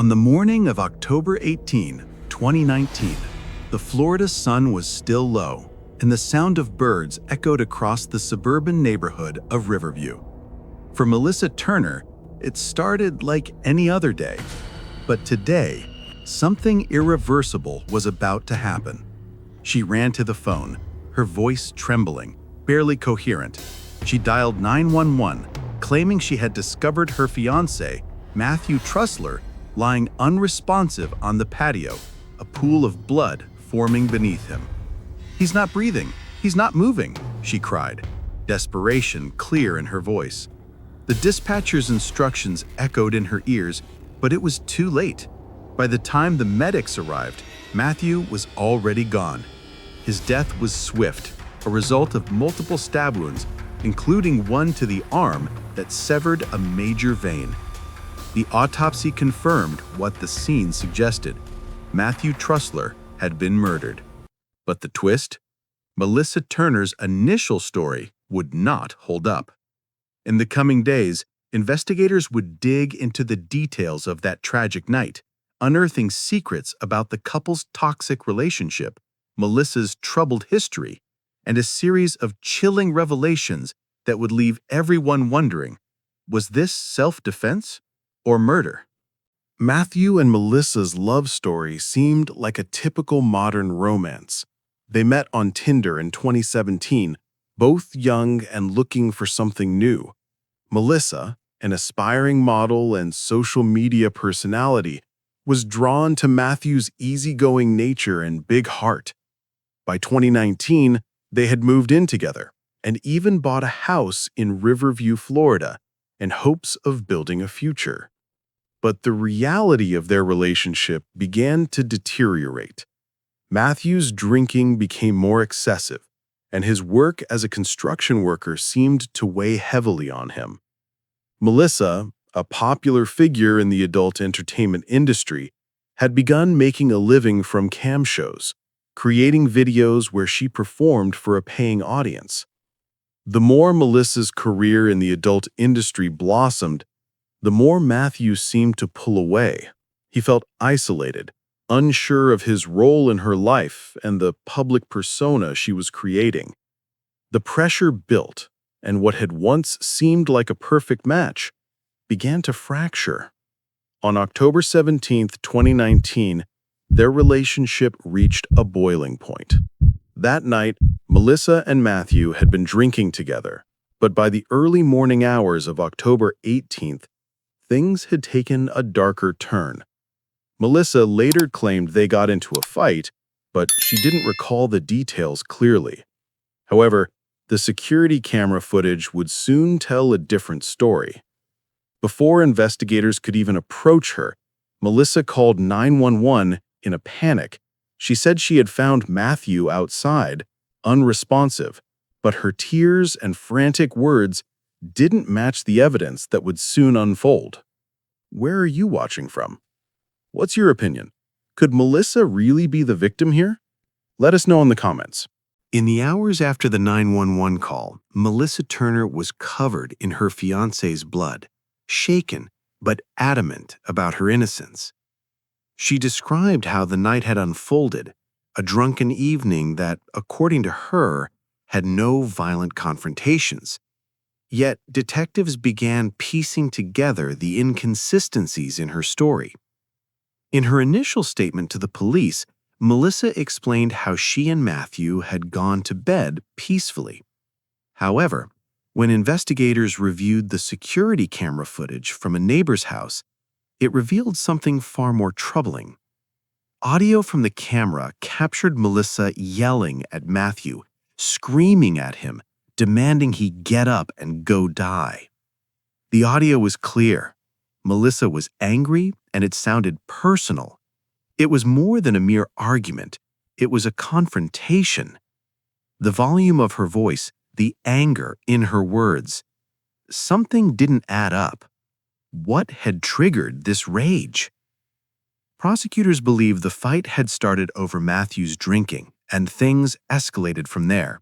On the morning of October 18, 2019, the Florida sun was still low, and the sound of birds echoed across the suburban neighborhood of Riverview. For Melissa Turner, it started like any other day. But today, something irreversible was about to happen. She ran to the phone, her voice trembling, barely coherent. She dialed 911, claiming she had discovered her fiancé, Matthew Trussler, lying unresponsive on the patio, a pool of blood forming beneath him. "He's not breathing. He's not moving," she cried, desperation clear in her voice. The dispatcher's instructions echoed in her ears, but it was too late. By the time the medics arrived, Matthew was already gone. His death was swift, a result of multiple stab wounds, including one to the arm that severed a major vein. The autopsy confirmed what the scene suggested. Matthew Trussler had been murdered. But the twist? Melissa Turner's initial story would not hold up. In the coming days, investigators would dig into the details of that tragic night, unearthing secrets about the couple's toxic relationship, Melissa's troubled history, and a series of chilling revelations that would leave everyone wondering, was this self-defense or murder? Matthew and Melissa's love story seemed like a typical modern romance. They met on Tinder in 2017, both young and looking for something new. Melissa, an aspiring model and social media personality, was drawn to Matthew's easygoing nature and big heart. By 2019, they had moved in together and even bought a house in Riverview, Florida, in hopes of building a future. But the reality of their relationship began to deteriorate. Matthew's drinking became more excessive, and his work as a construction worker seemed to weigh heavily on him. Melissa, a popular figure in the adult entertainment industry, had begun making a living from cam shows, creating videos where she performed for a paying audience. The more Melissa's career in the adult industry blossomed, the more Matthew seemed to pull away. He felt isolated, unsure of his role in her life and the public persona she was creating. The pressure built, and what had once seemed like a perfect match began to fracture. On October 17, 2019, their relationship reached a boiling point. That night, Melissa and Matthew had been drinking together, but by the early morning hours of October 18th, things had taken a darker turn. Melissa later claimed they got into a fight, but she didn't recall the details clearly. However, the security camera footage would soon tell a different story. Before investigators could even approach her, Melissa called 911 in a panic. She said she had found Matthew outside, unresponsive, but her tears and frantic words didn't match the evidence that would soon unfold. Where are you watching from? What's your opinion? Could Melissa really be the victim here? Let us know in the comments. In the hours after the 911 call, Melissa Turner was covered in her fiancé's blood, shaken but adamant about her innocence. She described how the night had unfolded, a drunken evening that, according to her, had no violent confrontations. Yet detectives began piecing together the inconsistencies in her story. In her initial statement to the police, Melissa explained how she and Matthew had gone to bed peacefully. However, when investigators reviewed the security camera footage from a neighbor's house, it revealed something far more troubling. Audio from the camera captured Melissa yelling at Matthew, screaming at him, demanding he get up and go die. The audio was clear. Melissa was angry, and it sounded personal. It was more than a mere argument. It was a confrontation. The volume of her voice, the anger in her words. Something didn't add up. What had triggered this rage? Prosecutors believe the fight had started over Matthew's drinking, and things escalated from there.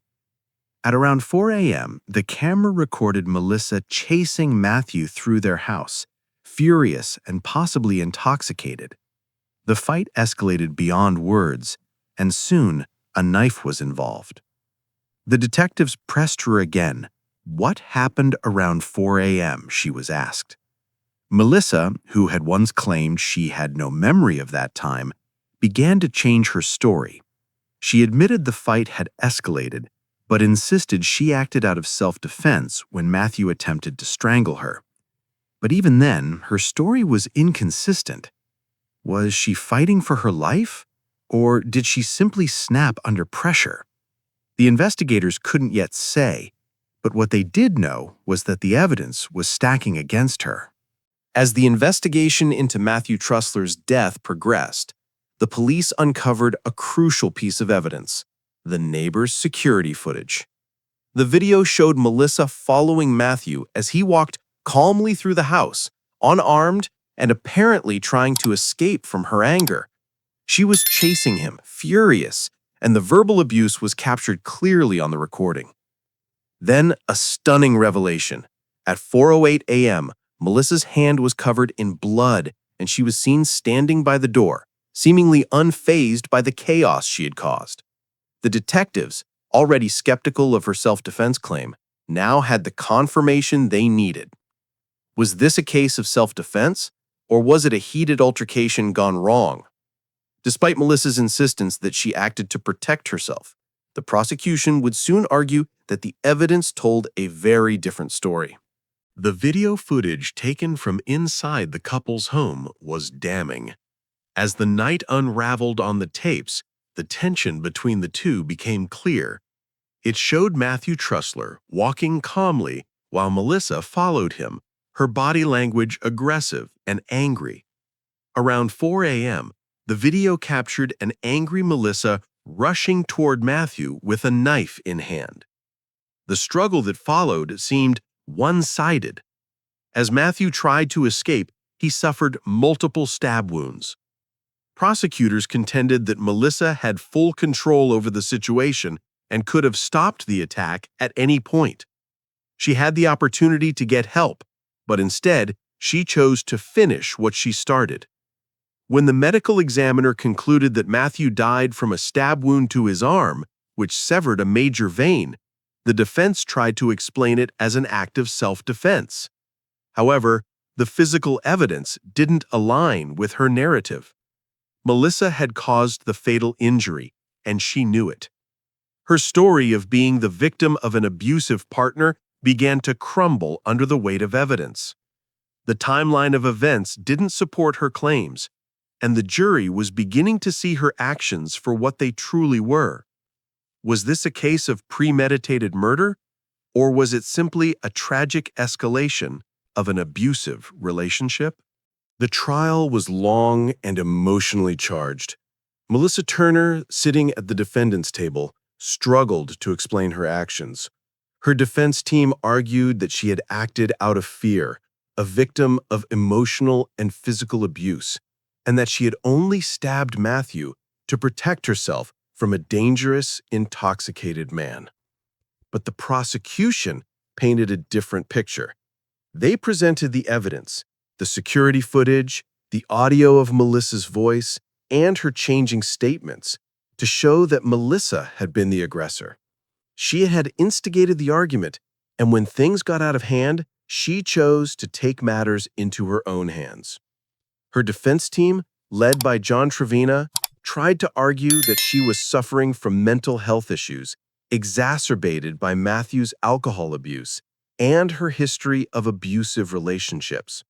At around 4 a.m., the camera recorded Melissa chasing Matthew through their house, furious and possibly intoxicated. The fight escalated beyond words, and soon a knife was involved. The detectives pressed her again. What happened around 4 a.m., she was asked. Melissa, who had once claimed she had no memory of that time, began to change her story. She admitted the fight had escalated, but insisted she acted out of self-defense when Matthew attempted to strangle her. But even then, her story was inconsistent. Was she fighting for her life, or did she simply snap under pressure? The investigators couldn't yet say, but what they did know was that the evidence was stacking against her. As the investigation into Matthew Trussler's death progressed, the police uncovered a crucial piece of evidence: the neighbor's security footage. The video showed Melissa following Matthew as he walked calmly through the house, unarmed and apparently trying to escape from her anger. She was chasing him, furious, and the verbal abuse was captured clearly on the recording. Then a stunning revelation. At 4:08 a.m., Melissa's hand was covered in blood, and she was seen standing by the door, seemingly unfazed by the chaos she had caused. The detectives, already skeptical of her self-defense claim, now had the confirmation they needed. Was this a case of self-defense, or was it a heated altercation gone wrong? Despite Melissa's insistence that she acted to protect herself, the prosecution would soon argue that the evidence told a very different story. The video footage taken from inside the couple's home was damning. As the night unraveled on the tapes, the tension between the two became clear. It showed Matthew Trussler walking calmly while Melissa followed him, her body language aggressive and angry. Around 4 a.m., the video captured an angry Melissa rushing toward Matthew with a knife in hand. The struggle that followed seemed one-sided. As Matthew tried to escape, he suffered multiple stab wounds. Prosecutors contended that Melissa had full control over the situation and could have stopped the attack at any point. She had the opportunity to get help, but instead, she chose to finish what she started. When the medical examiner concluded that Matthew died from a stab wound to his arm, which severed a major vein, the defense tried to explain it as an act of self-defense. However, the physical evidence didn't align with her narrative. Melissa had caused the fatal injury, and she knew it. Her story of being the victim of an abusive partner began to crumble under the weight of evidence. The timeline of events didn't support her claims, and the jury was beginning to see her actions for what they truly were. Was this a case of premeditated murder, or was it simply a tragic escalation of an abusive relationship? The trial was long and emotionally charged. Melissa Turner, sitting at the defendant's table, struggled to explain her actions. Her defense team argued that she had acted out of fear, a victim of emotional and physical abuse, and that she had only stabbed Matthew to protect herself from a dangerous, intoxicated man. But the prosecution painted a different picture. They presented the evidence, the security footage, the audio of Melissa's voice, and her changing statements to show that Melissa had been the aggressor. She had instigated the argument, and when things got out of hand, she chose to take matters into her own hands. Her defense team, led by John Trevina, tried to argue that she was suffering from mental health issues exacerbated by Matthew's alcohol abuse and her history of abusive relationships.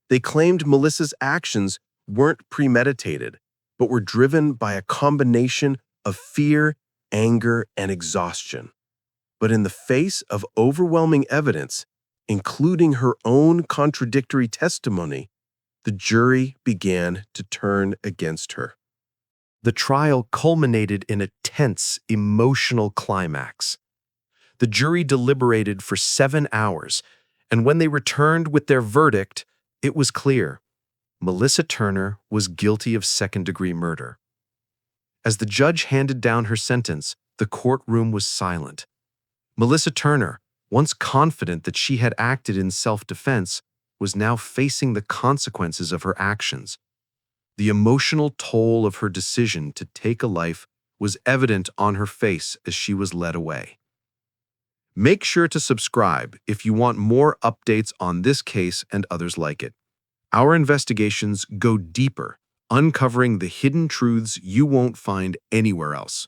They claimed Melissa's actions weren't premeditated, but were driven by a combination of fear, anger, and exhaustion. But in the face of overwhelming evidence, including her own contradictory testimony, the jury began to turn against her. The trial culminated in a tense, emotional climax. The jury deliberated for 7 hours, and when they returned with their verdict, it was clear: Melissa Turner was guilty of second-degree murder. As the judge handed down her sentence, the courtroom was silent. Melissa Turner, once confident that she had acted in self-defense, was now facing the consequences of her actions. The emotional toll of her decision to take a life was evident on her face as she was led away. Make sure to subscribe if you want more updates on this case and others like it. Our investigations go deeper, uncovering the hidden truths you won't find anywhere else.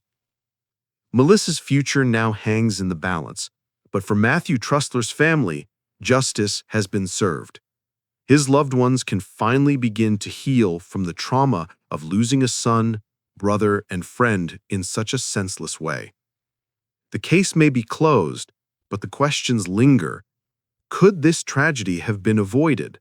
Melissa's future now hangs in the balance, but for Matthew Trussler's family, justice has been served. His loved ones can finally begin to heal from the trauma of losing a son, brother, and friend in such a senseless way. The case may be closed, but the questions linger. Could this tragedy have been avoided?